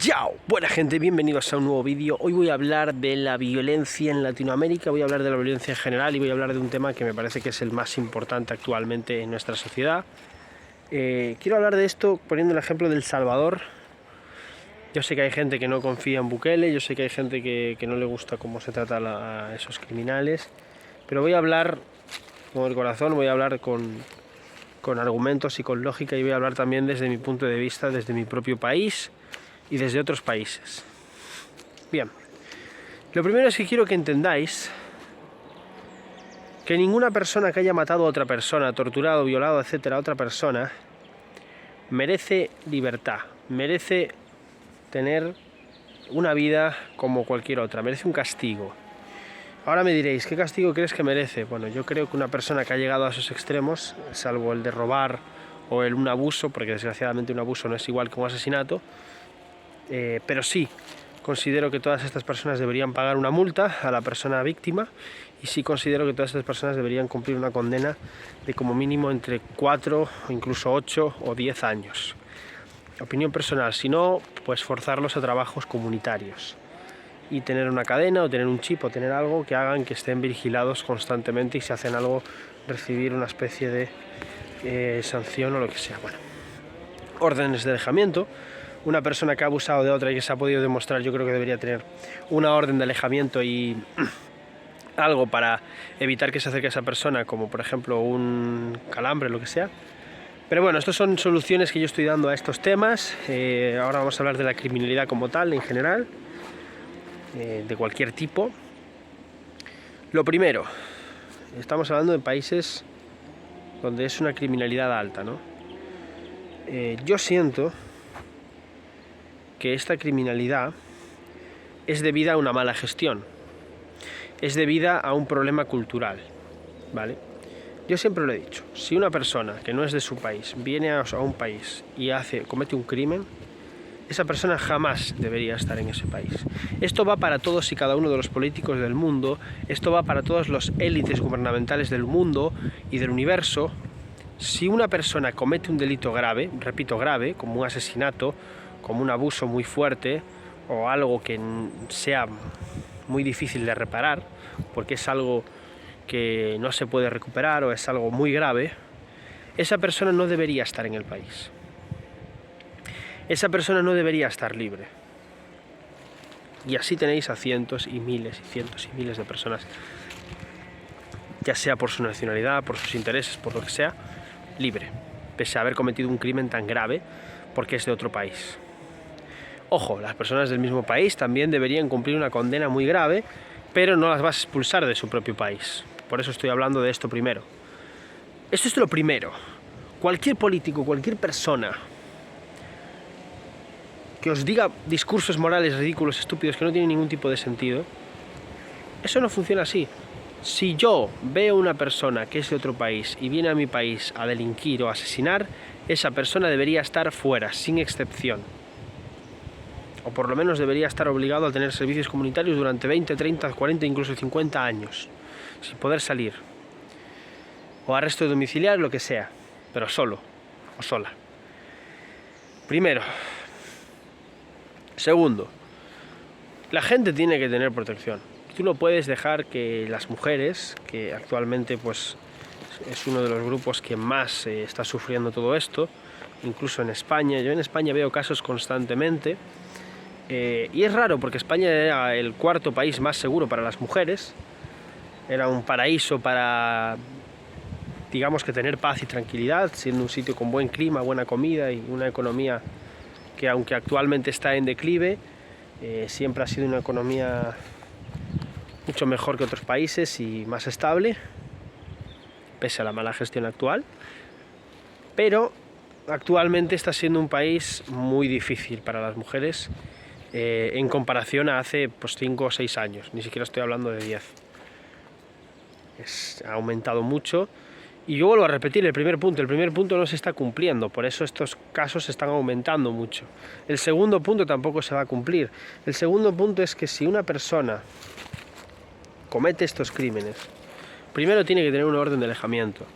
Yao, buena gente, bienvenidos a un nuevo vídeo. Hoy voy a hablar de la violencia en Latinoamérica, voy a hablar de la violencia en general y voy a hablar de un tema que me parece que es el más importante actualmente en nuestra sociedad. Quiero hablar de esto poniendo el ejemplo de El Salvador. Yo sé que hay gente que no confía en Bukele, yo sé que hay gente que no le gusta cómo se trata a esos criminales, pero voy a hablar con el corazón, voy a hablar con argumentos y con lógica, y voy a hablar también desde mi punto de vista, desde mi propio país y desde otros países. Bien, lo primero es que quiero que entendáis que ninguna persona que haya matado a otra persona, torturado, violado, etcétera, a otra persona, merece libertad, merece tener una vida como cualquier otra, merece un castigo. Ahora me diréis, ¿qué castigo crees que merece? Bueno, yo creo que una persona que ha llegado a esos extremos, salvo el de robar o un abuso, porque desgraciadamente un abuso no es igual que un asesinato, pero sí considero que todas estas personas deberían pagar una multa a la persona víctima, y sí considero que todas estas personas deberían cumplir una condena de como mínimo entre 4 o incluso 8 o 10 años. Opinión personal, si no, pues forzarlos a trabajos comunitarios y tener una cadena o tener un chip o tener algo que hagan que estén vigilados constantemente, y si hacen algo recibir una especie de sanción o lo que sea. Bueno, órdenes de alejamiento. Una persona que ha abusado de otra y que se ha podido demostrar, yo creo que debería tener una orden de alejamiento y algo para evitar que se acerque a esa persona, como por ejemplo un calambre, lo que sea. Pero bueno, estas son soluciones que yo estoy dando a estos temas. Ahora vamos a hablar de la criminalidad como tal, en general, de cualquier tipo. Lo primero, estamos hablando de países donde es una criminalidad alta, ¿no? Yo siento que esta criminalidad es debida a una mala gestión, es debida a un problema cultural, ¿vale? Yo siempre lo he dicho, si una persona que no es de su país viene a un país y comete un crimen, esa persona jamás debería estar en ese país. Esto va para todos y cada uno de los políticos del mundo, esto va para todas las élites gubernamentales del mundo y del universo. Si una persona comete un delito grave, repito, grave, como un asesinato, como un abuso muy fuerte o algo que sea muy difícil de reparar, porque es algo que no se puede recuperar o es algo muy grave, esa persona no debería estar en el país. Esa persona no debería estar libre. Y así tenéis a cientos y miles de personas, ya sea por su nacionalidad, por sus intereses, por lo que sea, libre, pese a haber cometido un crimen tan grave porque es de otro país. Ojo, las personas del mismo país también deberían cumplir una condena muy grave, pero no las vas a expulsar de su propio país. Por eso estoy hablando de esto primero. Esto es lo primero. Cualquier político, cualquier persona que os diga discursos morales ridículos, estúpidos, que no tienen ningún tipo de sentido, eso no funciona así. Si yo veo una persona que es de otro país y viene a mi país a delinquir o a asesinar, esa persona debería estar fuera, sin excepción. O por lo menos debería estar obligado a tener servicios comunitarios durante 20, 30, 40, incluso 50 años, sin poder salir. O arresto domiciliario, lo que sea, pero solo o sola. Primero. Segundo, la gente tiene que tener protección. Tú no puedes dejar que las mujeres, que actualmente pues es uno de los grupos que más está sufriendo todo esto, incluso en España. Yo en España veo casos constantemente. Y es raro porque España era el cuarto país más seguro para las mujeres, era un paraíso para, digamos, que tener paz y tranquilidad, siendo un sitio con buen clima, buena comida y una economía que, aunque actualmente está en declive, siempre ha sido una economía mucho mejor que otros países y más estable, pese a la mala gestión actual. Pero actualmente está siendo un país muy difícil para las mujeres, en comparación a hace 5 o 6 años, ni siquiera estoy hablando de 10. Ha aumentado mucho, y yo vuelvo a repetir el primer punto no se está cumpliendo, por eso estos casos están aumentando mucho. El segundo punto tampoco se va a cumplir. El segundo punto es que si una persona comete estos crímenes, primero tiene que tener una orden de alejamiento.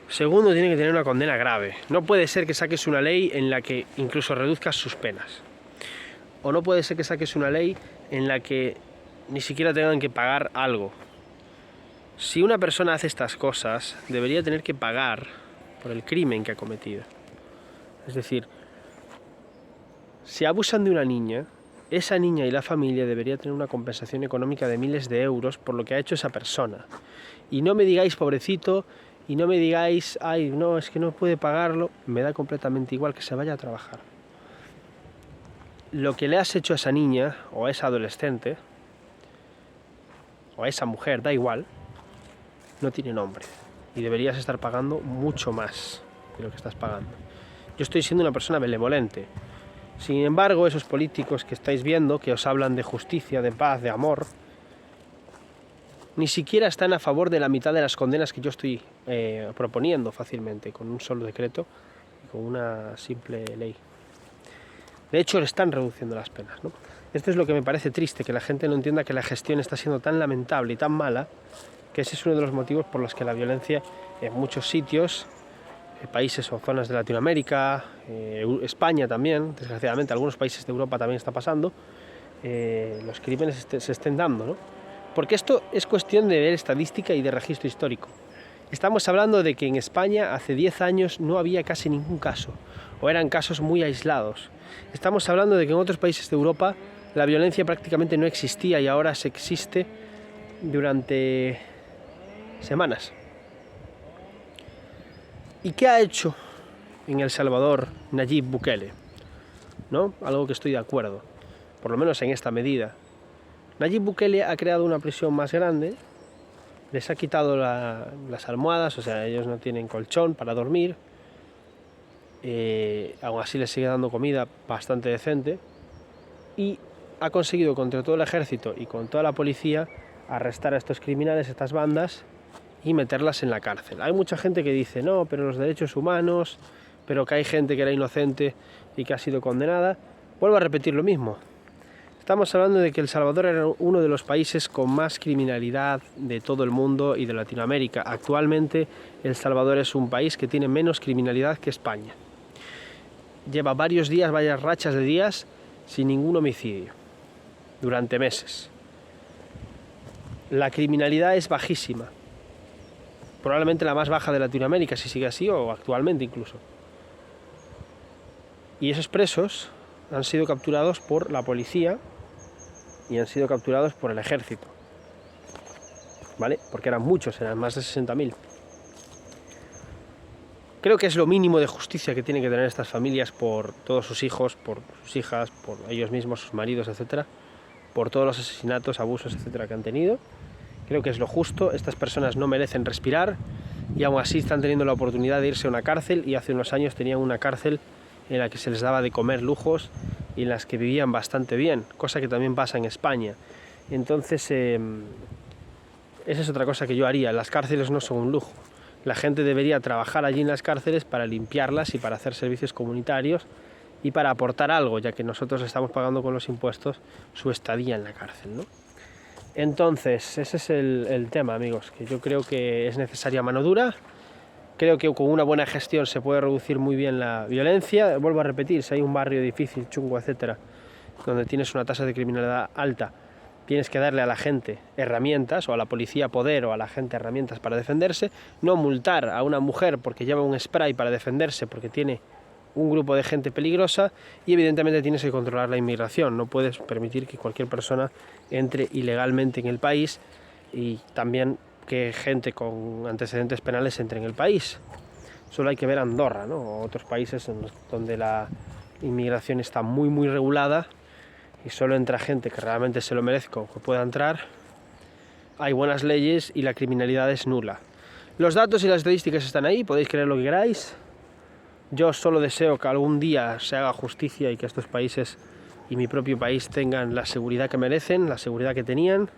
Segundo, tiene que tener una condena grave. No puede ser que saques una ley en la que incluso reduzcas sus penas. o no puede ser que saques una ley en la que ni siquiera tengan que pagar algo. Si una persona hace estas cosas, debería tener que pagar por el crimen que ha cometido. Es decir, si abusan de una niña, esa niña y la familia debería tener una compensación económica de miles de euros por lo que ha hecho esa persona. Y no me digáis pobrecito, y no me digáis, ay, no, es que no puede pagarlo, me da completamente igual, que se vaya a trabajar. Lo que le has hecho a esa niña, o a esa adolescente, o a esa mujer, da igual, no tiene nombre. Y deberías estar pagando mucho más de lo que estás pagando. Yo estoy siendo una persona benevolente. Sin embargo, esos políticos que estáis viendo, que os hablan de justicia, de paz, de amor, ni siquiera están a favor de la mitad de las condenas que yo estoy proponiendo fácilmente, con un solo decreto y con una simple ley. De hecho, le están reduciendo las penas, ¿no? Esto es lo que me parece triste, que la gente no entienda que la gestión está siendo tan lamentable y tan mala, que ese es uno de los motivos por los que la violencia en muchos sitios, países o zonas de Latinoamérica, España también, desgraciadamente algunos países de Europa también está pasando, los crímenes se estén dando, ¿no? Porque esto es cuestión de ver estadística y de registro histórico. Estamos hablando de que en España hace 10 años no había casi ningún caso, o eran casos muy aislados. Estamos hablando de que en otros países de Europa la violencia prácticamente no existía y ahora se existe durante semanas. ¿Y qué ha hecho en El Salvador Nayib Bukele? ¿No? Algo que estoy de acuerdo, por lo menos en esta medida. Nayib Bukele ha creado una prisión más grande, les ha quitado las almohadas, o sea, ellos no tienen colchón para dormir, aún así les sigue dando comida bastante decente, y ha conseguido contra todo el ejército y con toda la policía arrestar a estos criminales, estas bandas, y meterlas en la cárcel. Hay mucha gente que dice, no, pero los derechos humanos, pero que hay gente que era inocente y que ha sido condenada. Vuelvo a repetir lo mismo. Estamos hablando de que El Salvador era uno de los países con más criminalidad de todo el mundo y de Latinoamérica. Actualmente El Salvador es un país que tiene menos criminalidad que España. Lleva varios días, varias rachas de días sin ningún homicidio, durante meses. La criminalidad es bajísima, probablemente la más baja de Latinoamérica, si sigue así, o actualmente incluso. Y esos presos han sido capturados por la policía y han sido capturados por el ejército, ¿vale? Porque eran muchos, eran más de 60.000. Creo que es lo mínimo de justicia que tienen que tener estas familias por todos sus hijos, por sus hijas, por ellos mismos, sus maridos, etcétera, por todos los asesinatos, abusos, etcétera, que han tenido. Creo que es lo justo. Estas personas no merecen respirar y aún así están teniendo la oportunidad de irse a una cárcel, y hace unos años tenían una cárcel en la que se les daba de comer lujos y en las que vivían bastante bien, cosa que también pasa en España. Entonces, esa es otra cosa que yo haría. Las cárceles no son un lujo. La gente debería trabajar allí en las cárceles para limpiarlas y para hacer servicios comunitarios y para aportar algo, ya que nosotros estamos pagando con los impuestos su estadía en la cárcel, ¿no? Entonces, ese es el tema, amigos, que yo creo que es necesaria mano dura. Creo que con una buena gestión se puede reducir muy bien la violencia. Vuelvo a repetir, si hay un barrio difícil, chungo, etcétera, donde tienes una tasa de criminalidad alta, tienes que darle a la gente herramientas, o a la policía poder, o a la gente herramientas para defenderse. No multar a una mujer porque lleva un spray para defenderse porque tiene un grupo de gente peligrosa, y evidentemente tienes que controlar la inmigración. No puedes permitir que cualquier persona entre ilegalmente en el país, y también que gente con antecedentes penales entre en el país. Solo hay que ver Andorra, ¿no? O otros países donde la inmigración está muy regulada y solo entra gente que realmente se lo merezca o que pueda entrar. Hay buenas leyes y la criminalidad es nula. Los datos y las estadísticas están ahí, podéis creer lo que queráis. Yo solo deseo que algún día se haga justicia y que estos países y mi propio país tengan la seguridad que merecen, la seguridad que tenían,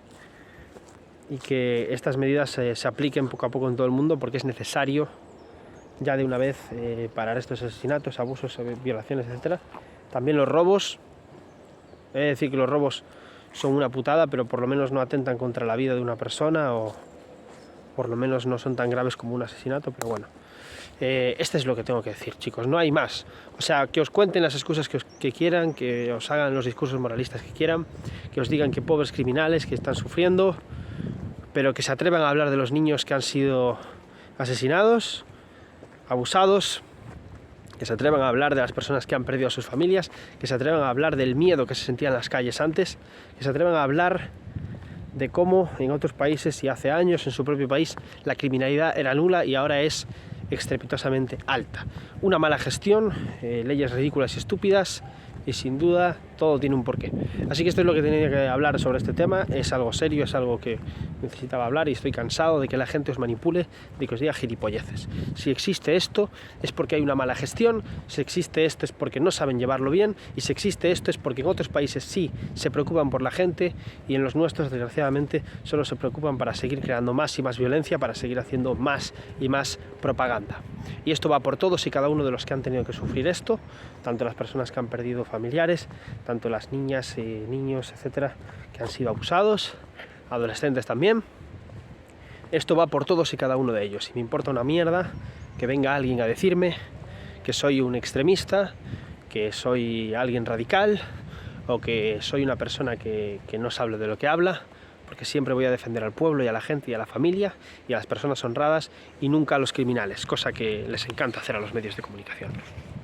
y que estas medidas se apliquen poco a poco en todo el mundo, porque es necesario ya de una vez parar estos asesinatos, abusos, violaciones, etcétera. También los robos. He de decir que los robos son una putada, pero por lo menos no atentan contra la vida de una persona, o por lo menos no son tan graves como un asesinato, pero bueno. Este es lo que tengo que decir, chicos, no hay más. O sea, que os cuenten las excusas que quieran, que os hagan los discursos moralistas que quieran, que os digan que pobres criminales que están sufriendo, pero que se atrevan a hablar de los niños que han sido asesinados, abusados, que se atrevan a hablar de las personas que han perdido a sus familias, que se atrevan a hablar del miedo que se sentía en las calles antes, que se atrevan a hablar de cómo en otros países y hace años en su propio país la criminalidad era nula y ahora es estrepitosamente alta. Una mala gestión, leyes ridículas y estúpidas, y sin duda todo tiene un porqué. Así que esto es lo que tenía que hablar sobre este tema. Es algo serio, es algo que necesitaba hablar y estoy cansado de que la gente os manipule, de que os diga gilipolleces. Si existe esto es porque hay una mala gestión, si existe esto es porque no saben llevarlo bien, y si existe esto es porque en otros países sí se preocupan por la gente y en los nuestros desgraciadamente solo se preocupan para seguir creando más y más violencia, para seguir haciendo más y más propaganda. Y esto va por todos y cada uno de los que han tenido que sufrir esto, tanto las personas que han perdido familiares, tanto las niñas, niños, etcétera, que han sido abusados, adolescentes también. Esto va por todos y cada uno de ellos. Y me importa una mierda que venga alguien a decirme que soy un extremista, que soy alguien radical o que soy una persona que no sabe de lo que habla, porque siempre voy a defender al pueblo y a la gente y a la familia y a las personas honradas y nunca a los criminales, cosa que les encanta hacer a los medios de comunicación.